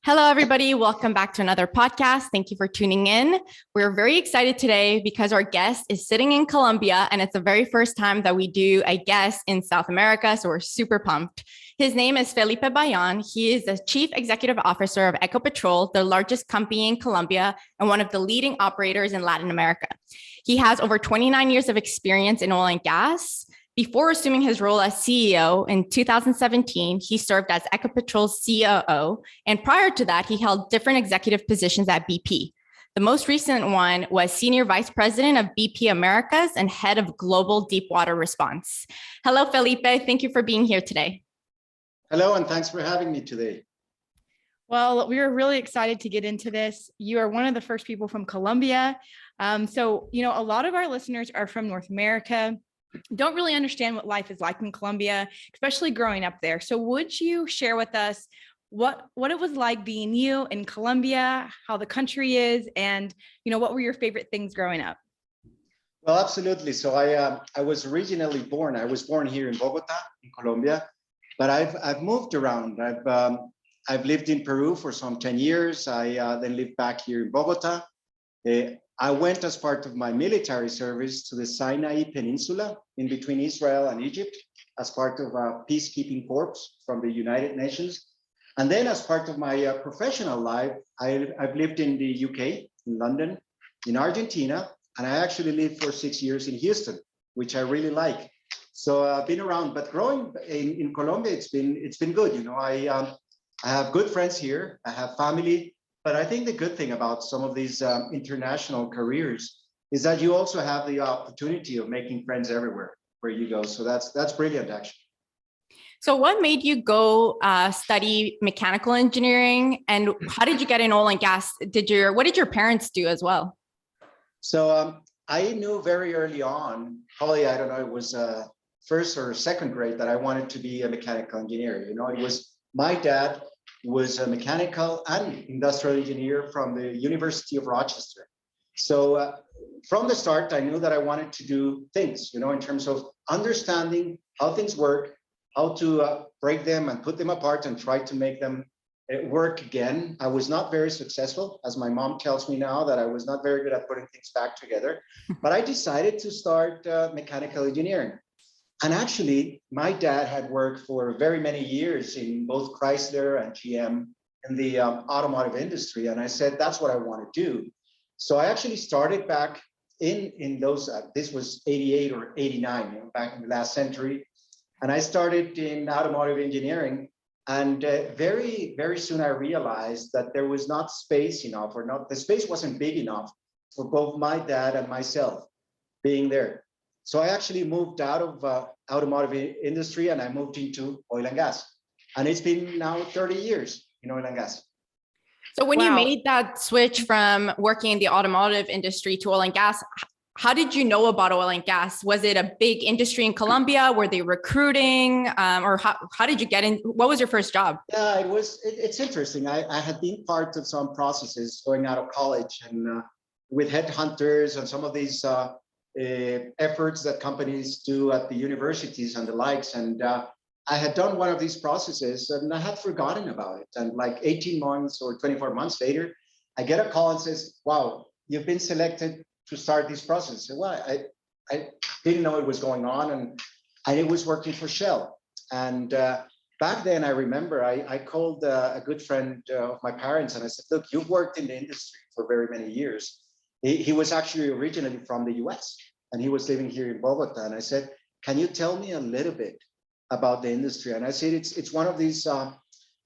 Hello, everybody. Welcome back to another podcast. Thank you for tuning in. We're very excited today because our guest is sitting in Colombia, and it's the very first time that we do a guest in South America. So we're super pumped. His name is Felipe Bayon. He is the Chief Executive Officer of EcoPetrol, the largest company in Colombia and one of the leading operators in Latin America. He has over 29 years of experience in oil and gas. Before assuming his role as CEO in 2017, he served as EcoPetrol's COO, and prior to that, he held different executive positions at BP. The most recent one was Senior Vice President of BP Americas and Head of Global Deepwater Response. Hello, Felipe. Thank you for being here today. Hello, and thanks for having me today. Well, we are really excited to get into this. You are one of the first people from Colombia. A lot of our listeners are from North America, don't really understand what life is like in Colombia, especially growing up there. So would you share with us what it was like being you in Colombia, how the country is, and what were your favorite things growing up? Well, absolutely. So I was originally born. I was born here in Bogota, in Colombia, but I've moved around. I've lived in Peru for some 10 years. I then lived back here in Bogota. I went as part of my military service to the Sinai Peninsula in between Israel and Egypt as part of a peacekeeping corps from the United Nations. And then as part of my professional life, I've lived in the UK, in London, in Argentina, and I actually lived for 6 years in Houston, which I really like. So I've been around, but growing in Colombia, it's been good. I have good friends here. I have family. But I think the good thing about some of these international careers is that you also have the opportunity of making friends everywhere where you go. So that's brilliant, actually. So what made you go study mechanical engineering, and how did you get in oil and gas? What did your parents do as well? So I knew very early on, probably, I don't know, it was first or second grade, that I wanted to be a mechanical engineer. It was my dad was a mechanical and industrial engineer from the University of Rochester. So from the start, I knew that I wanted to do things, in terms of understanding how things work, how to break them and put them apart and try to make them work again. I was not very successful, as my mom tells me now, that I was not very good at putting things back together. But I decided to start mechanical engineering. And actually, my dad had worked for very many years in both Chrysler and GM in the automotive industry. And I said, that's what I want to do. So I actually started back in those, this was 88 or 89, back in the last century. And I started in automotive engineering. And very, very soon I realized that there was not space enough, the space wasn't big enough for both my dad and myself being there. So I actually moved out of automotive industry and I moved into oil and gas. And it's been now 30 years in oil and gas. So when you made that switch from working in the automotive industry to oil and gas, how did you know about oil and gas? Was it a big industry in Colombia? Were they recruiting? Or how did you get in? What was your first job? Yeah, it's interesting. I had been part of some processes going out of college and with headhunters and some of these efforts that companies do at the universities and the likes. And I had done one of these processes and I had forgotten about it. And like 18 months or 24 months later, I get a call and says, wow, you've been selected to start this process. So, well, I didn't know it was going on, and it was working for Shell. And back then, I remember I called a good friend of my parents and I said, look, you've worked in the industry for very many years. He was actually originally from the US and he was living here in Bogota. And I said, can you tell me a little bit about the industry? And I said, it's one of these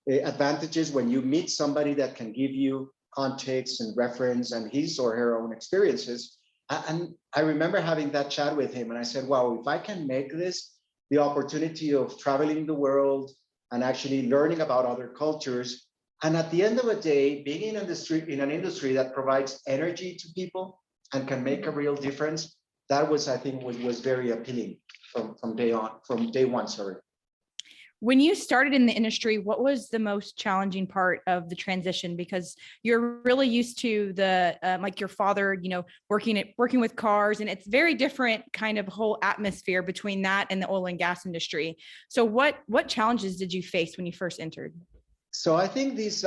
advantages when you meet somebody that can give you context and reference and his or her own experiences. And I remember having that chat with him and I said, wow, if I can make this the opportunity of traveling the world and actually learning about other cultures, and at the end of the day, being in an industry that provides energy to people and can make a real difference, that was, I think, was very appealing from day one. Sorry. When you started in the industry, what was the most challenging part of the transition? Because you're really used to the like your father, working with cars, and it's very different kind of whole atmosphere between that and the oil and gas industry. So what challenges did you face when you first entered? So I think these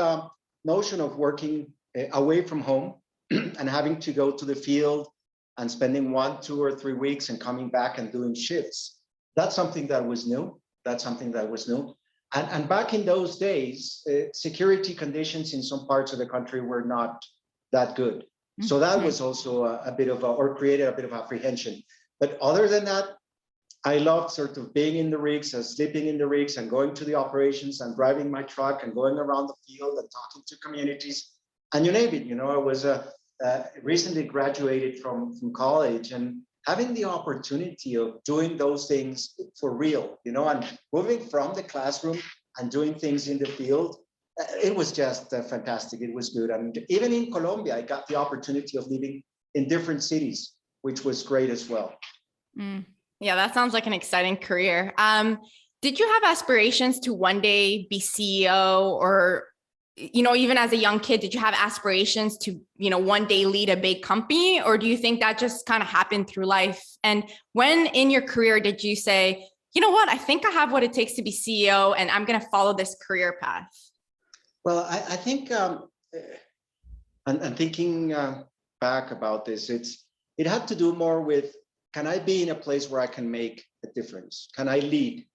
notion of working away from home and having to go to the field and spending 1, 2, or 3 weeks and coming back and doing shifts. That's something that was new. And back in those days, security conditions in some parts of the country were not that good. So that was also a bit of or created a bit of apprehension. But other than that, I loved sort of being in the rigs and sleeping in the rigs and going to the operations and driving my truck and going around the field and talking to communities. And you name it, I was recently graduated from college and having the opportunity of doing those things for real, and moving from the classroom and doing things in the field, it was just fantastic. It was good. And even in Colombia, I got the opportunity of living in different cities, which was great as well. Yeah, that sounds like an exciting career. Did you have aspirations to one day be CEO, or, even as a young kid, did you have aspirations to, one day lead a big company, or do you think that just kind of happened through life? And when in your career did you say, you know what, I think I have what it takes to be CEO and I'm going to follow this career path? Well, I think, and thinking back about this, it had to do more with, can I be in a place where I can make a difference? Can I lead?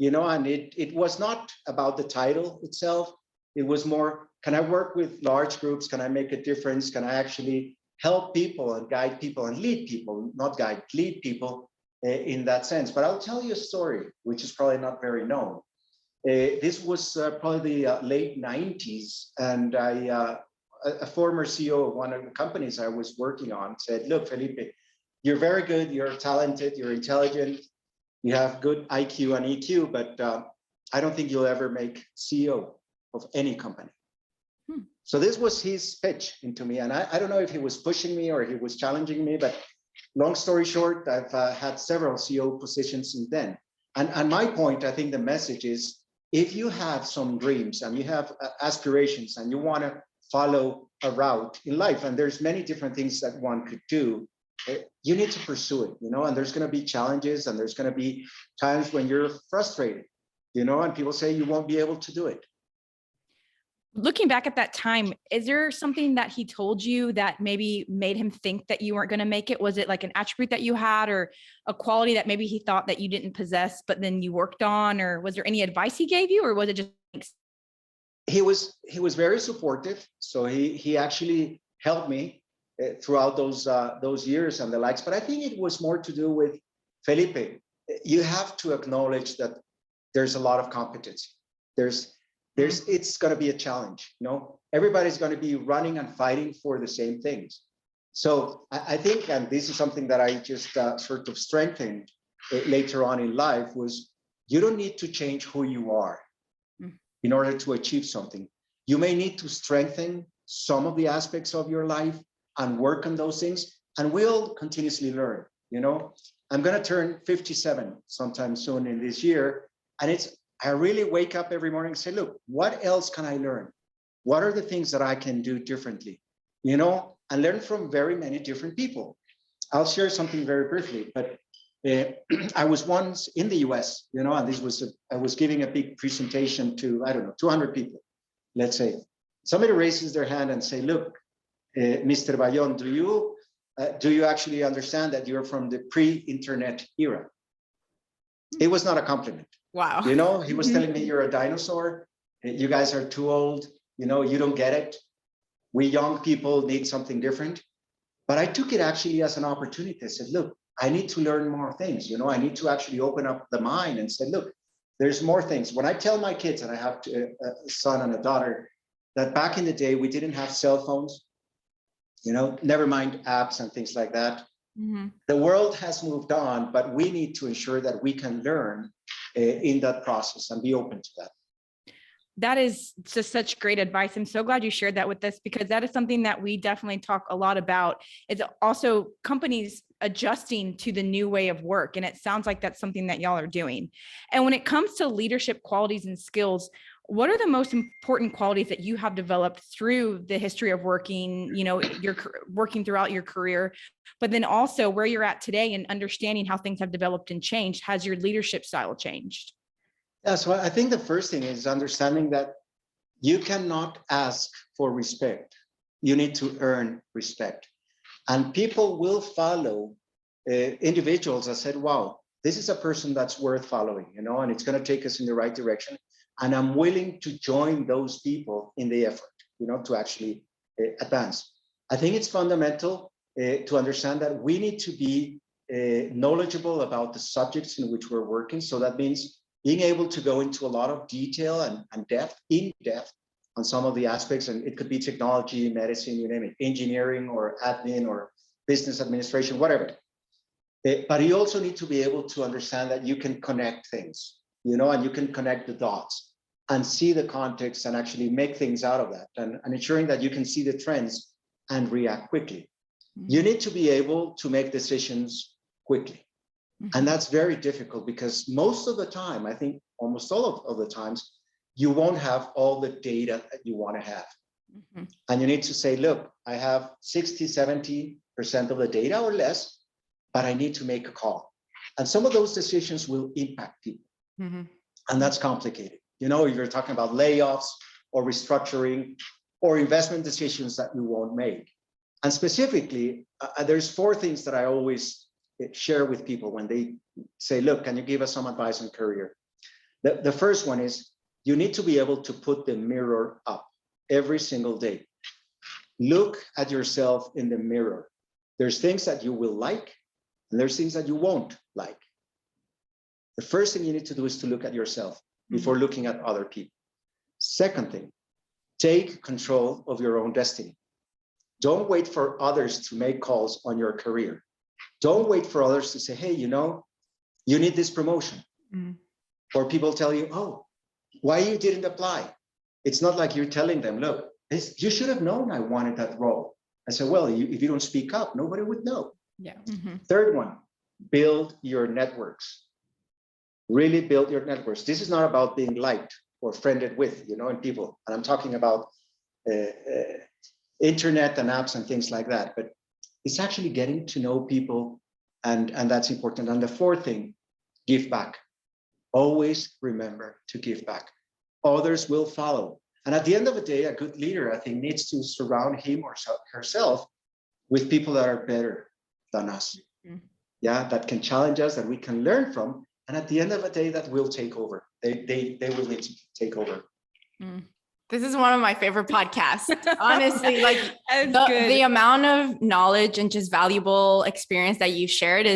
And it was not about the title itself. It was more, can I work with large groups? Can I make a difference? Can I actually help people and guide people and lead people, not guide, lead people in that sense? But I'll tell you a story, which is probably not very known. This was probably the late 90s. And a former CEO of one of the companies I was working on said, look, Felipe, you're very good, you're talented, you're intelligent, you have good IQ and EQ, but I don't think you'll ever make CEO of any company. So this was his pitch into me. And I don't know if he was pushing me or he was challenging me, but long story short, I've had several CEO positions since then. And my point, I think the message is, if you have some dreams and you have aspirations and you want to follow a route in life, and there's many different things that one could do, you need to pursue it, and there's going to be challenges and there's going to be times when you're frustrated, and people say you won't be able to do it. Looking back at that time, is there something that he told you that maybe made him think that you weren't going to make it? Was it like an attribute that you had, or a quality that maybe he thought that you didn't possess, but then you worked on, or was there any advice he gave you, or was it just? He was very supportive. So he actually helped me throughout those years and the likes. But I think it was more to do with, Felipe, you have to acknowledge that there's a lot of competition. It's going to be a challenge. Everybody's going to be running and fighting for the same things. So I think, and this is something that I just sort of strengthened later on in life, was you don't need to change who you are in order to achieve something. You may need to strengthen some of the aspects of your life and work on those things, and we'll continuously learn. I'm going to turn 57 sometime soon in this year, and I really wake up every morning and say, look, what else can I learn? What are the things that I can do differently? And learn from very many different people. I'll share something very briefly, but I was once in the US, and I was giving a big presentation to, 200 people, let's say. Somebody raises their hand and say, look, Mr. Bayon, do you actually understand that you're from the pre-internet era? It was not a compliment. Wow. He was telling me, you're a dinosaur. You guys are too old. You don't get it. We young people need something different. But I took it actually as an opportunity. I said, look, I need to learn more things. I need to actually open up the mind and say, look, there's more things. When I tell my kids, and I have a son and a daughter, that back in the day, we didn't have cell phones, never mind apps and things like that. Mm-hmm. The world has moved on, but we need to ensure that we can learn in that process and be open to that. That is just such great advice. I'm so glad you shared that with us, because that is something that we definitely talk a lot about. It's also companies adjusting to the new way of work. And it sounds like that's something that y'all are doing. And when it comes to leadership qualities and skills, what are the most important qualities that you have developed through the history of working, you're working throughout your career, but then also where you're at today and understanding how things have developed and changed? Has your leadership style changed? Yeah, so I think the first thing is understanding that You cannot ask for respect. You need to earn respect. And people will follow individuals that said, wow, this is a person that's worth following, and it's going to take us in the right direction. And I'm willing to join those people in the effort, to actually advance. I think it's fundamental to understand that we need to be knowledgeable about the subjects in which we're working. So that means being able to go into a lot of detail and in depth on some of the aspects. And it could be technology, medicine, you name it, engineering or admin or business administration, whatever. But you also need to be able to understand that you can connect things, and you can connect the dots and see the context and actually make things out of that, and ensuring that you can see the trends and react quickly. You need to be able to make decisions quickly. And that's very difficult because most of the time, I think almost all of the times, you won't have all the data that you want to have. And you need to say, look, I have 60, 70% of the data or less, but I need to make a call. And some of those decisions will impact people. And that's complicated. If you're talking about layoffs or restructuring or investment decisions that you won't make. And specifically, there's 4 things that I always share with people when they say, look, can you give us some advice on career? The first one is you need to be able to put the mirror up every single day. Look at yourself in the mirror. There's things that you will like, and there's things that you won't like. The first thing you need to do is to look at yourself before looking at other people. Second thing, take control of your own destiny. Don't wait for others to make calls on your career. Don't wait for others to say, hey, you need this promotion. Or people tell you, oh, why you didn't apply? It's not like you're telling them, look, you should have known I wanted that role. I said, well, if you don't speak up, nobody would know. Yeah. Third one, build your networks. Really build your networks. This is not about being liked or friended with, and people. And I'm talking about internet and apps and things like that. But it's actually getting to know people, and that's important. And the fourth thing, give back. Always remember to give back. Others will follow. And at the end of the day, a good leader, I think, needs to surround him or herself with people that are better than us. Yeah, that can challenge us, that we can learn from. And at the end of the day, that will take over. They will need to take over. This is one of my favorite podcasts. Honestly, like the the amount of knowledge and just valuable experience that you've shared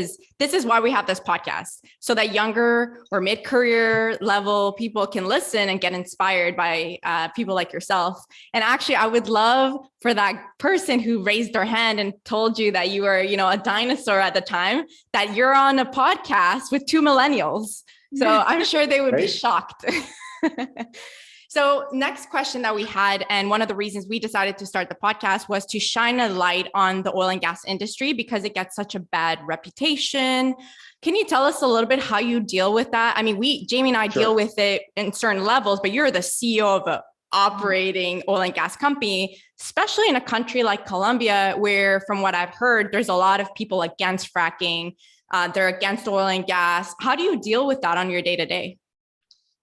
this is why we have this podcast, so that younger or mid-career level people can listen and get inspired by people like yourself. And actually, I would love for that person who raised their hand and told you that you were, a dinosaur at the time, that you're on a podcast with 2 millennials. So I'm sure they would be shocked. So next question that we had, and one of the reasons we decided to start the podcast, was to shine a light on the oil and gas industry because it gets such a bad reputation. Can you tell us a little bit how you deal with that? I mean, Jamie and I deal with it in certain levels, but you're the CEO of an operating oil and gas company, especially in a country like Colombia, where from what I've heard, there's a lot of people against fracking. They're against oil and gas. How do you deal with that on your day-to-day?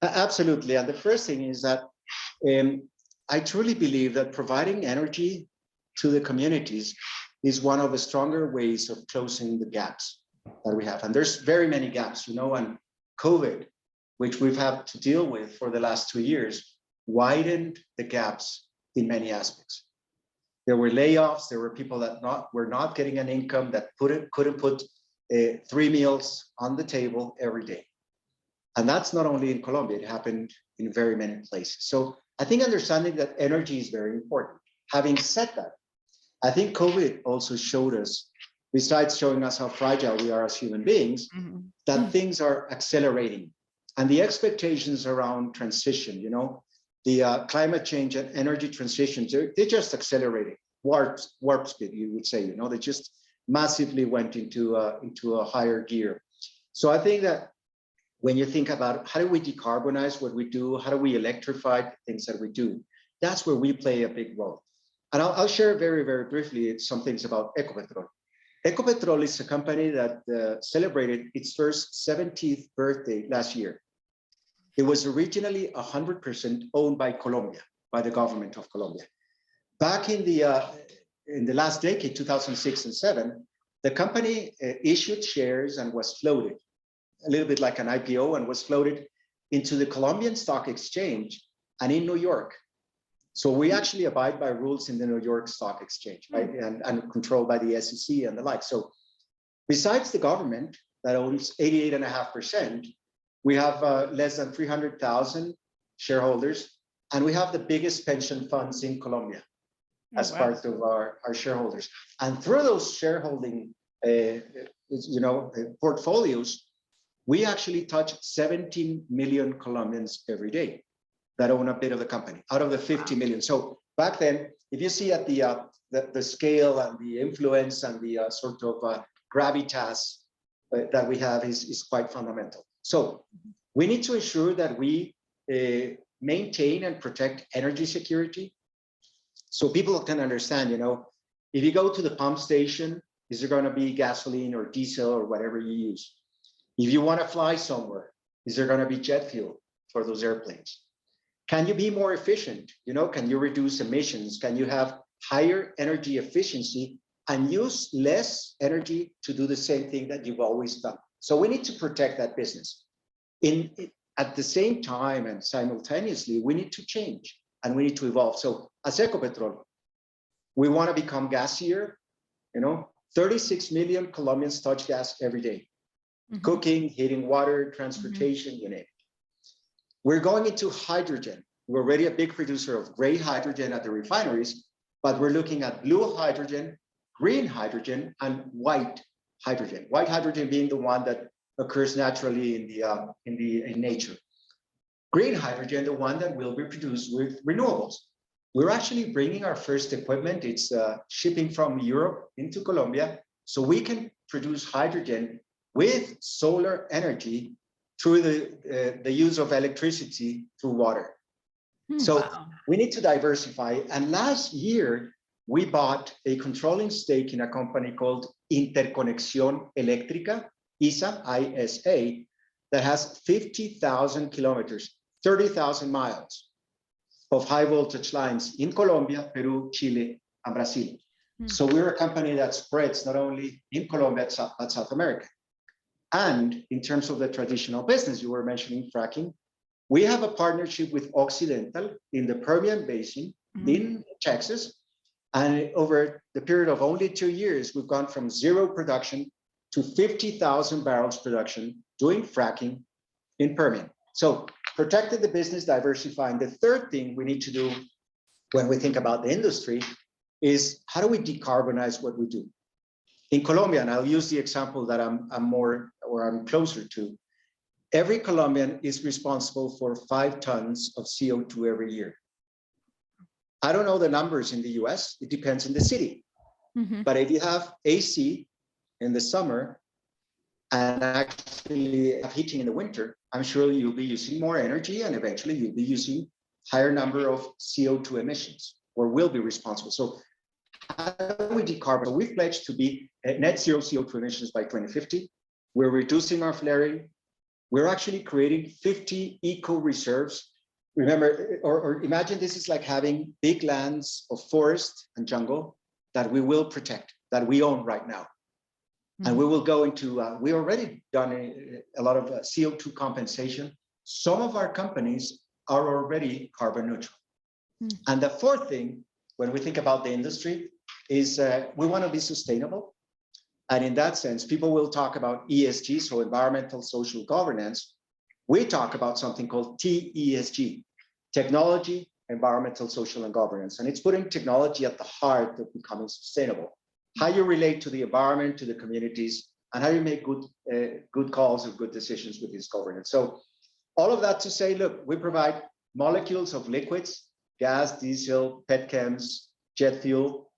Absolutely. And the first thing is that I truly believe that providing energy to the communities is one of the stronger ways of closing the gaps that we have. And there's very many gaps, and COVID, which we've had to deal with for the last 2 years, widened the gaps in many aspects. There were layoffs. There were people that were not getting an income, that couldn't put 3 meals on the table every day. And that's not only in Colombia, it happened in very many places. So I think understanding that energy is very important. Having said that, I think COVID also showed us, besides showing us how fragile we are as human beings, that things are accelerating. And the expectations around transition, the climate change and energy transitions, they're just accelerating. Warp speed, you would say, they just massively went into a higher gear. So I think that when you think about how do we decarbonize what we do, how do we electrify things that we do, that's where we play a big role. And I'll share very, very briefly some things about EcoPetrol. EcoPetrol is a company that celebrated its first 70th birthday last year. It was originally 100% owned by Colombia. by the government of Colombia. Back in the last decade, 2006 and 7, the company issued shares and was floated, a little bit like an IPO, and was floated into the Colombian Stock Exchange and in New York. So we actually abide by rules in the New York Stock Exchange, right? And controlled by the SEC and the like. So besides the government that owns 88.5%, we have less than 300,000 shareholders, and we have the biggest pension funds in Colombia as part of our shareholders. And through those shareholding portfolios, we actually touch 17 million Colombians every day that own a bit of the company out of the 50 million. So back then, if you see at the scale and the influence and the sort of gravitas that we have is quite fundamental. So we need to ensure that we maintain and protect energy security. So people can understand, if you go to the pump station, is there going to be gasoline or diesel or whatever you use? If you want to fly somewhere, is there going to be jet fuel for those airplanes? Can you be more efficient? Can you reduce emissions? Can you have higher energy efficiency and use less energy to do the same thing that you've always done? So we need to protect that business. At the same time and simultaneously, we need to change and we need to evolve. So as EcoPetrol, we want to become gassier. 36 million Colombians touch gas every day. Mm-hmm. Cooking, heating water, transportation, you name it. We're going into hydrogen. We're already a big producer of gray hydrogen at the refineries, but we're looking at blue hydrogen, green hydrogen, and white hydrogen. White hydrogen being the one that occurs naturally in nature. Green hydrogen, the one that will be produced with renewables. We're actually bringing our first equipment. It's shipping from Europe into Colombia, so we can produce hydrogen with solar energy through the use of electricity through water. So we need to diversify. And last year, we bought a controlling stake in a company called Interconexión Eléctrica, ISA, that has 50,000 kilometers, 30,000 miles of high voltage lines in Colombia, Peru, Chile, and Brazil. So we're a company that spreads not only in Colombia, but South America. And in terms of the traditional business, you were mentioning fracking, we have a partnership with Occidental in the Permian Basin in Texas. And over the period of only 2 years, we've gone from 0 production to 50,000 barrels production doing fracking in Permian. So protected the business, diversifying. The third thing we need to do when we think about the industry is how do we decarbonize what we do? In Colombia, and I'll use the example that I'm closer to, every Colombian is responsible for 5 tons of CO2 every year. I don't know the numbers in the US, it depends in the city. But if you have AC in the summer and actually have heating in the winter, I'm sure you'll be using more energy and eventually you'll be using higher number of CO2 emissions or will be responsible. So how do we decarbonize? So we've pledged to be at net zero CO2 emissions by 2050. We're reducing our flaring. We're actually creating 50 eco reserves. Remember, or imagine this is like having big lands of forest and jungle that we will protect, that we own right now. And we will go into, we already done a lot of CO2 compensation. Some of our companies are already carbon neutral. And the fourth thing, when we think about the industry, is we want to be sustainable. And in that sense, people will talk about ESG, so environmental, social governance. We talk about something called TESG, technology, environmental, social, and governance. And it's putting technology at the heart of becoming sustainable. How you relate to the environment, to the communities, and how you make good calls and good decisions with this governance. So all of that to say, look, we provide molecules of liquids, gas, diesel, petchems, jet fuel.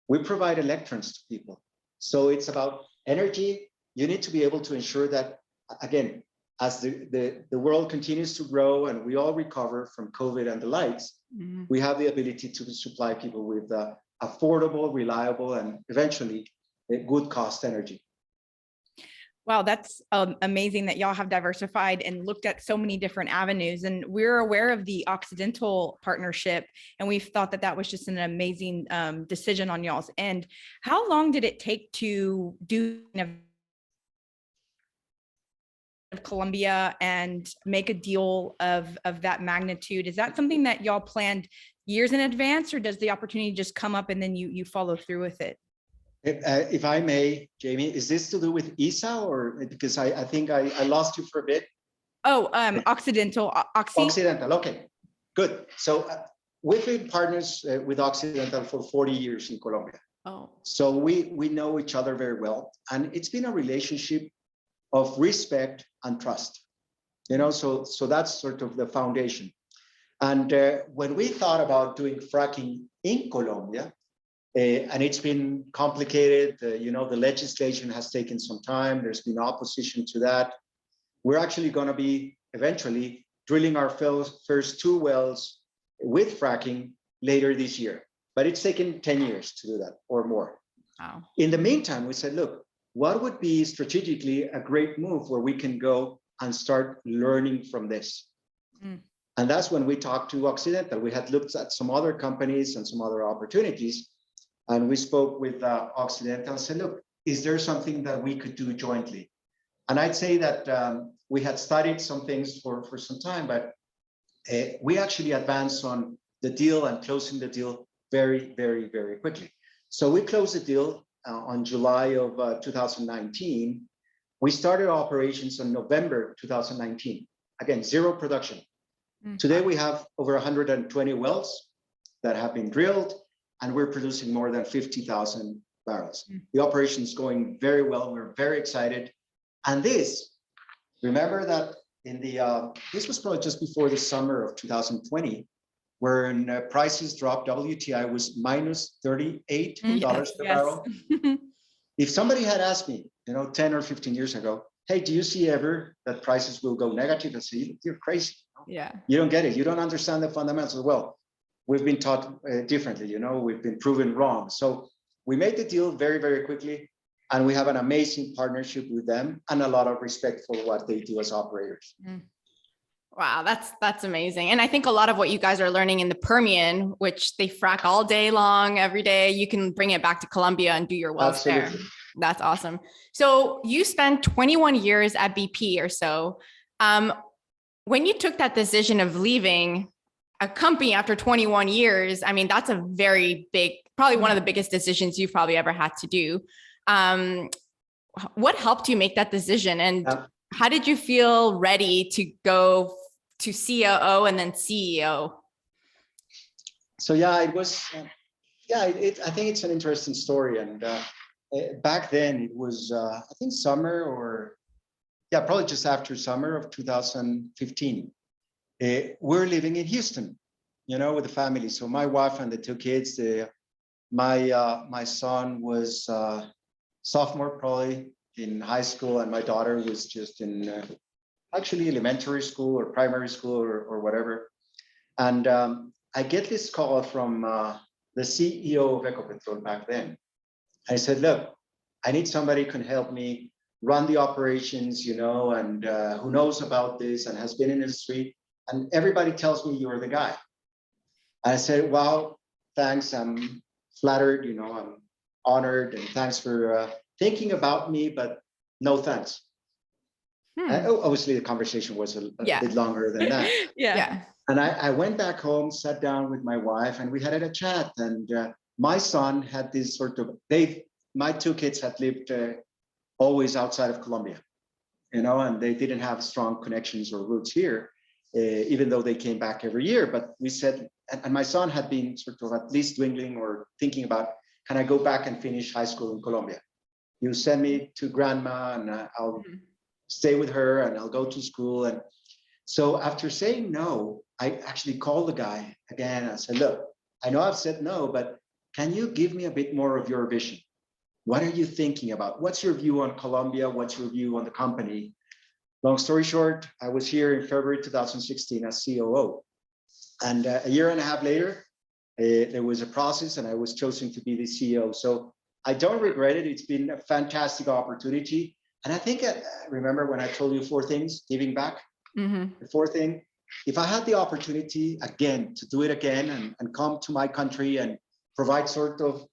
We provide electrons to people. So it's about energy. You need to be able to ensure that, again, as the world continues to grow and we all recover from COVID and the likes, we have the ability to supply people with affordable, reliable, and eventually good cost energy. Wow, that's amazing that y'all have diversified and looked at so many different avenues. And we're aware of the Occidental partnership, and we've thought that that was just an amazing decision on y'all's end. How long did it take to do of Colombia and make a deal of that magnitude? Is that something that y'all planned years in advance, or does the opportunity just come up and then you follow through with it? If I may, Jamie, is this to do with ESA or because I think I lost you for a bit? Oh, Occidental, Oxy. Occidental, okay, good. So we've been partners with Occidental for 40 years in Colombia. Oh, So we know each other very well. And it's been a relationship of respect and trust, so that's sort of the foundation. And when we thought about doing fracking in Colombia, and it's been complicated, the legislation has taken some time. There's been opposition to that. We're actually going to be eventually drilling our first 2 wells with fracking later this year. But it's taken 10 years to do that or more. wow. In the meantime, we said, look, what would be strategically a great move where we can go and start learning from this? And that's when we talked to Occidental. We had looked at some other companies and some other opportunities. And we spoke with Occidental and said, look, is there something that we could do jointly? And I'd say that we had studied some things for some time, but we actually advanced on the deal and closing the deal very, very, very quickly. So we closed the deal on July of 2019. We started operations in November 2019. Again, 0 production. Today we have over 120 wells that have been drilled, and we're producing more than 50,000 barrels. The operation is going very well. We're very excited. And remember that this was probably just before the summer of 2020, when prices dropped. WTI was minus $38 per barrel. If somebody had asked me, 10 or 15 years ago, hey, do you see ever that prices will go negative? I'd say, you're crazy. Yeah. You don't get it. You don't understand the fundamentals. Well, we've been taught differently, we've been proven wrong. So we made the deal very, very quickly, and we have an amazing partnership with them and a lot of respect for what they do as operators. Wow, that's amazing. And I think a lot of what you guys are learning in the Permian, which they frack all day long, every day, you can bring it back to Colombia and do your wells there. That's awesome. So you spent 21 years at BP or so. When you took that decision of leaving a company after 21 years, I mean, that's a very big, probably one of the biggest decisions you've probably ever had to do. What helped you make that decision? And how did you feel ready to go to COO and then CEO? So yeah, it was, I think it's an interesting story. And back then it was, I think summer or, probably just after summer of 2015. We're living in Houston, with the family. So my wife and the 2 kids, my son was sophomore probably in high school, and my daughter was just in actually elementary school or primary school or whatever. And I get this call from the CEO of EcoPetrol back then. I said, look, I need somebody who can help me run the operations, and who knows about this and has been in the industry. And everybody tells me you're the guy. I said, well, thanks. I'm flattered, I'm honored, and thanks for thinking about me, but no thanks. Obviously, the conversation was a bit longer than that. And I went back home, sat down with my wife, and we had a chat. And my son had this sort of, my 2 kids had lived always outside of Colombia, and they didn't have strong connections or roots here, even though they came back every year. But we said, and my son had been sort of at least dwindling or thinking about, can I go back and finish high school in Colombia? You send me to grandma and I'll stay with her and I'll go to school. And so after saying no, I actually called the guy again. I said, look, I know I've said no, but can you give me a bit more of your vision? What are you thinking about? What's your view on Colombia? What's your view on the company? Long story short, I was here in February 2016 as COO. And a year and a half later, there was a process and I was chosen to be the CEO. So I don't regret it. It's been a fantastic opportunity. And I think, remember when I told you 4 things, giving back? Mm-hmm. The 4th thing, if I had the opportunity again to do it again and come to my country and provide sort of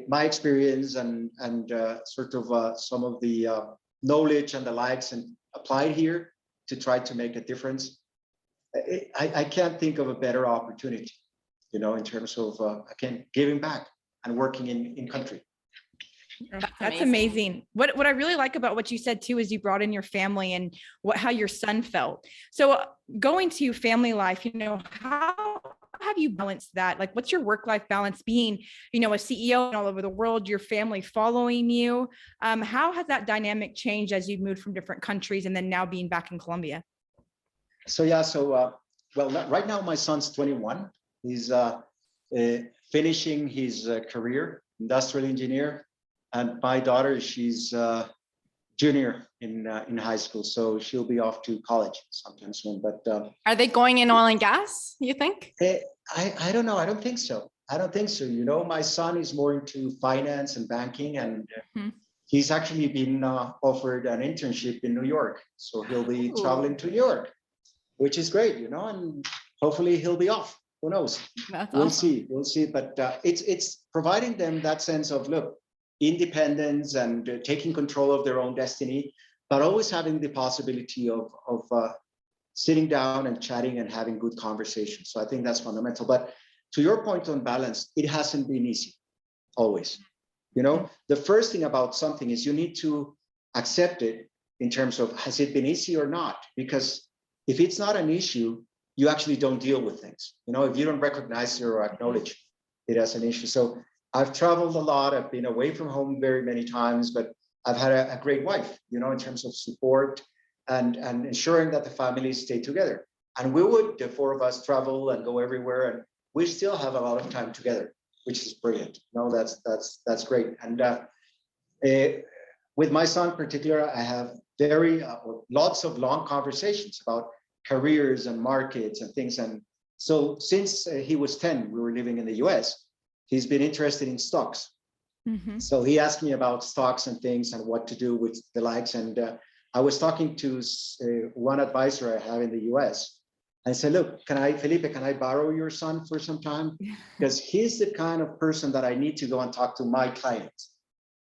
my experience and sort of some of the knowledge and the likes and apply it here to try to make a difference, I can't think of a better opportunity, you know, in terms of, again, giving back and working in country. That's amazing. What I really like about what you said too is you brought in your family and how your son felt. So going to family life, you know, how have you balanced that? Like, what's your work-life balance being, you know, a CEO all over the world, your family following you? How has that dynamic changed as you've moved from different countries and then now being back in Colombia? So well, right now my son's 21. He's finishing his career, industrial engineer. And my daughter, she's junior in high school, so she'll be off to college sometime soon. But are they going in oil and gas, you think? I don't know. I don't think so. You know, my son is more into finance and banking, and he's actually been offered an internship in New York. So he'll be traveling to New York, which is great, you know, and hopefully he'll be off. Who knows? We'll see. But it's providing them that sense of, look, independence and taking control of their own destiny, but always having the possibility of sitting down and chatting and having good conversations. So I think that's fundamental. But to your point on balance, it hasn't been easy, always. You know, the first thing about something is you need to accept it in terms of, has it been easy or not? Because if it's not an issue, you actually don't deal with things. You know, if you don't recognize it or acknowledge it as an issue. So I've traveled a lot. I've been away from home very many times, but I've had a great wife, you know, in terms of support and ensuring that the families stay together. And we would, the 4 of us, travel and go everywhere, and we still have a lot of time together, which is brilliant. No, that's great. And with my son in particular, I have lots of long conversations about careers and markets and things. And so since he was 10, we were living in the US, he's been interested in stocks. So he asked me about stocks and things and what to do with the likes. And I was talking to one advisor I have in the US. I said, look, Felipe, can I borrow your son for some time? Because he's the kind of person that I need to go and talk to my clients,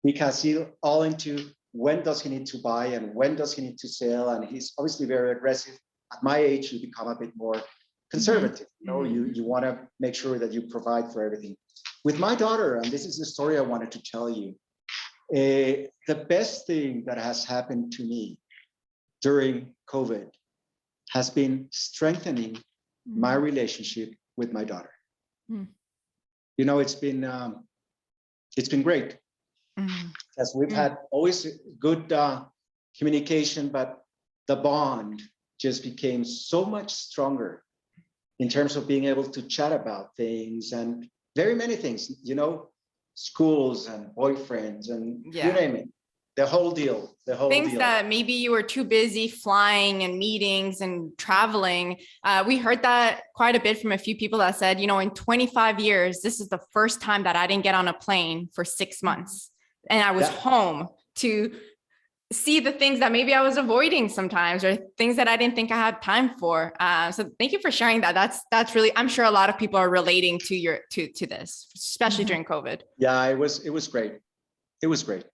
because he's all into when does he need to buy and when does he need to sell. And he's obviously very aggressive. At my age, you become a bit more conservative. You know, you want to make sure that you provide for everything. With my daughter, and this is the story I wanted to tell you, the best thing that has happened to me during COVID has been strengthening my relationship with my daughter. You know, it's been great, because we've had always good communication, but the bond just became so much stronger in terms of being able to chat about things and very many things, you know, schools and boyfriends and you name it. The whole deal. Things that maybe you were too busy flying and meetings and traveling. We heard that quite a bit from a few people that said, you know, in 25 years, this is the first time that I didn't get on a plane for 6 months. And I was home to see the things that maybe I was avoiding sometimes, or things that I didn't think I had time for. So thank you for sharing that. That's really, I'm sure a lot of people are relating to this, especially during COVID. Yeah, it was great. It was great.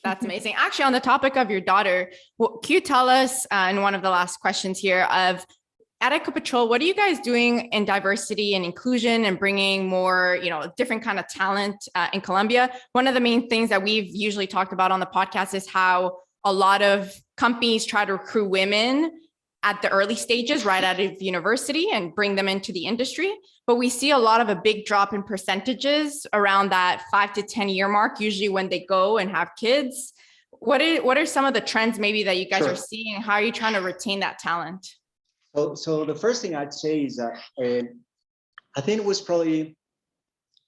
That's amazing. Actually, on the topic of your daughter, can you tell us in one of the last questions here at EcoPetrol, what are you guys doing in diversity and inclusion and bringing more, you know, different kind of talent in Colombia? One of the main things that we've usually talked about on the podcast is how a lot of companies try to recruit women at the early stages, right out of university, and bring them into the industry. But we see a big drop in percentages around that 5 to 10 year mark, usually when they go and have kids. What are some of the trends maybe that you guys are seeing? How are you trying to retain that talent? So the first thing I'd say is that I think it was probably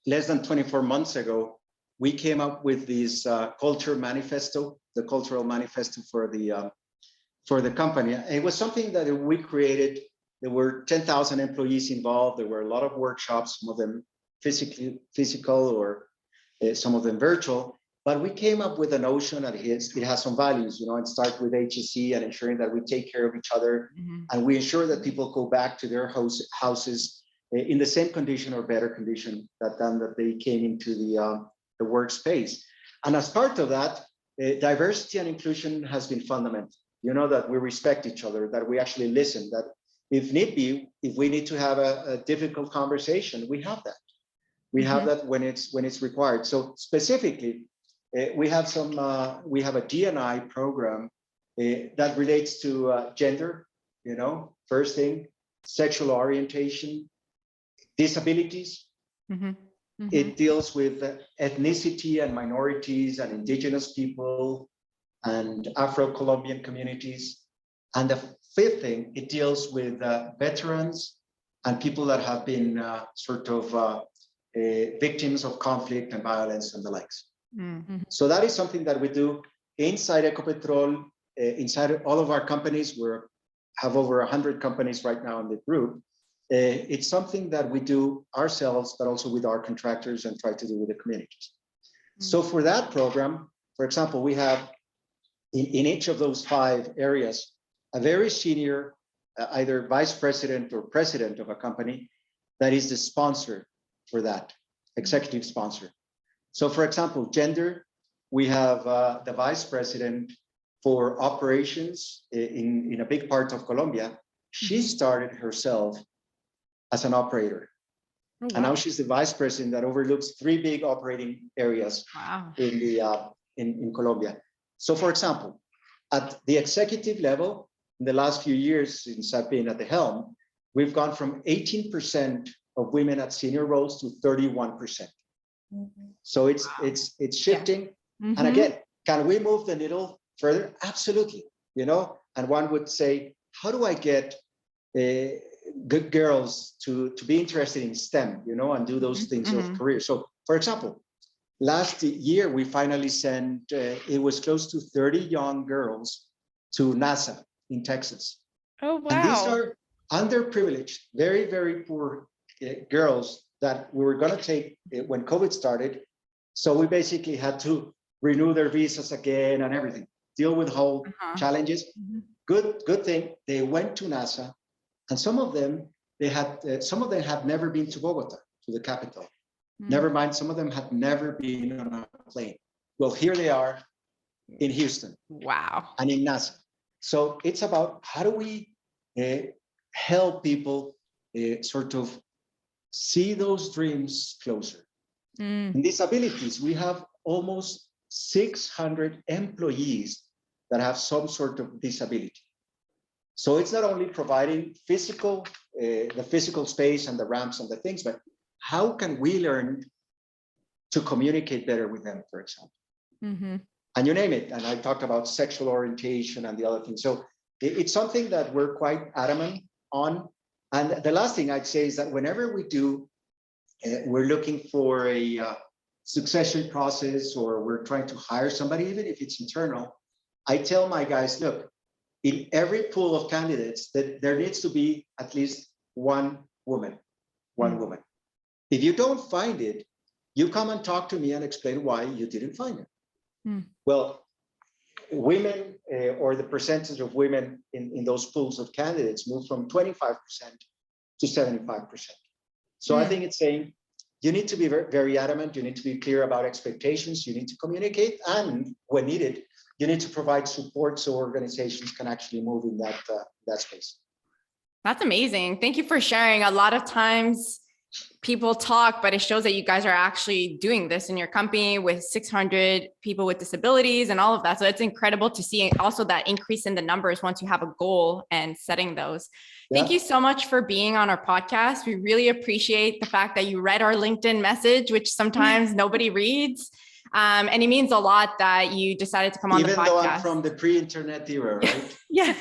less than 24 months ago, we came up with this culture manifesto, the cultural manifesto for the company. It was something that we created. There were 10,000 employees involved. There were a lot of workshops, some of them physical or some of them virtual. But we came up with a notion that it has some values, and start with HSE and ensuring that we take care of each other, and we ensure that people go back to their houses in the same condition or better condition that they came into the workspace. And as part of that, diversity and inclusion has been fundamental. That we respect each other, that we actually listen, that if need be, if we need to have a difficult conversation, we have that. We have that when it's required. So specifically, we have a D&I program that relates to gender, first thing, sexual orientation, disabilities. It deals with ethnicity and minorities and indigenous people and Afro-Colombian communities. And the fifth thing, it deals with veterans and people that have been victims of conflict and violence and the likes. So that is something that we do inside EcoPetrol, inside all of our companies. We have over 100 companies right now in the group. It's something that we do ourselves, but also with our contractors and try to do with the communities. So for that program, for example, we have in each of those 5 areas, a very senior, either vice president or president of a company that is the sponsor for that, executive sponsor. So for example, gender, we have the vice president for operations in a big part of Colombia. She started herself as an operator. Oh, wow. And now she's the vice president that overlooks 3 big operating areas in Colombia. So for example, at the executive level, in the last few years since I've been at the helm, we've gone from 18% of women at senior roles to 31%. So it's shifting. And again, can we move the needle further? Absolutely. And one would say, how do I get good girls to be interested in STEM, and do those things of career? So for example, last year, we finally sent, it was close to 30 young girls to NASA in Texas. Oh, wow. And these are underprivileged, very, very poor girls that we were going to take when COVID started. So we basically had to renew their visas again and everything, deal with whole challenges. Good thing they went to NASA, and some of them had never been to Bogota, to the capital. Never mind, some of them had never been on a plane. Well, here they are in Houston. Wow. And in NASA. So it's about how do we help people see those dreams closer. In disabilities, we have almost 600 employees that have some sort of disability. So it's not only providing the physical space and the ramps and the things, but how can we learn to communicate better with them, for example? And you name it. And I talked about sexual orientation and the other things. So it's something that we're quite adamant on. And the last thing I'd say is that whenever we're looking for a succession process, or we're trying to hire somebody, even if it's internal, I tell my guys, look, in every pool of candidates, that there needs to be at least one woman. If you don't find it, you come and talk to me and explain why you didn't find it. Well, women, or the percentage of women in those pools of candidates, moved from 25% to 75%. So I think it's saying you need to be very, very adamant. You need to be clear about expectations. You need to communicate, and when needed, you need to provide support so organizations can actually move in that space. That's amazing. Thank you for sharing. A lot of times people talk, but it shows that you guys are actually doing this in your company with 600 people with disabilities and all of that. So it's incredible to see also that increase in the numbers once you have a goal and setting those. Yeah. Thank you so much for being on our podcast. We really appreciate the fact that you read our LinkedIn message, which sometimes nobody reads. And it means a lot that you decided to come on the podcast. Even though I'm from the pre-internet era, right? Yeah.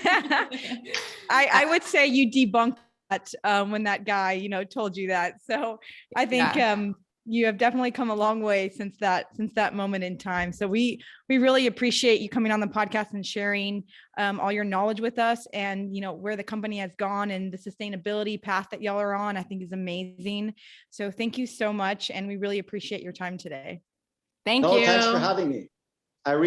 I would say you debunked that when that guy, told you that. So I think you have definitely come a long way since that moment in time. So we really appreciate you coming on the podcast and sharing all your knowledge with us, and where the company has gone and the sustainability path that y'all are on, I think is amazing. So thank you so much. And we really appreciate your time today. Thank No, you. thanks for having me.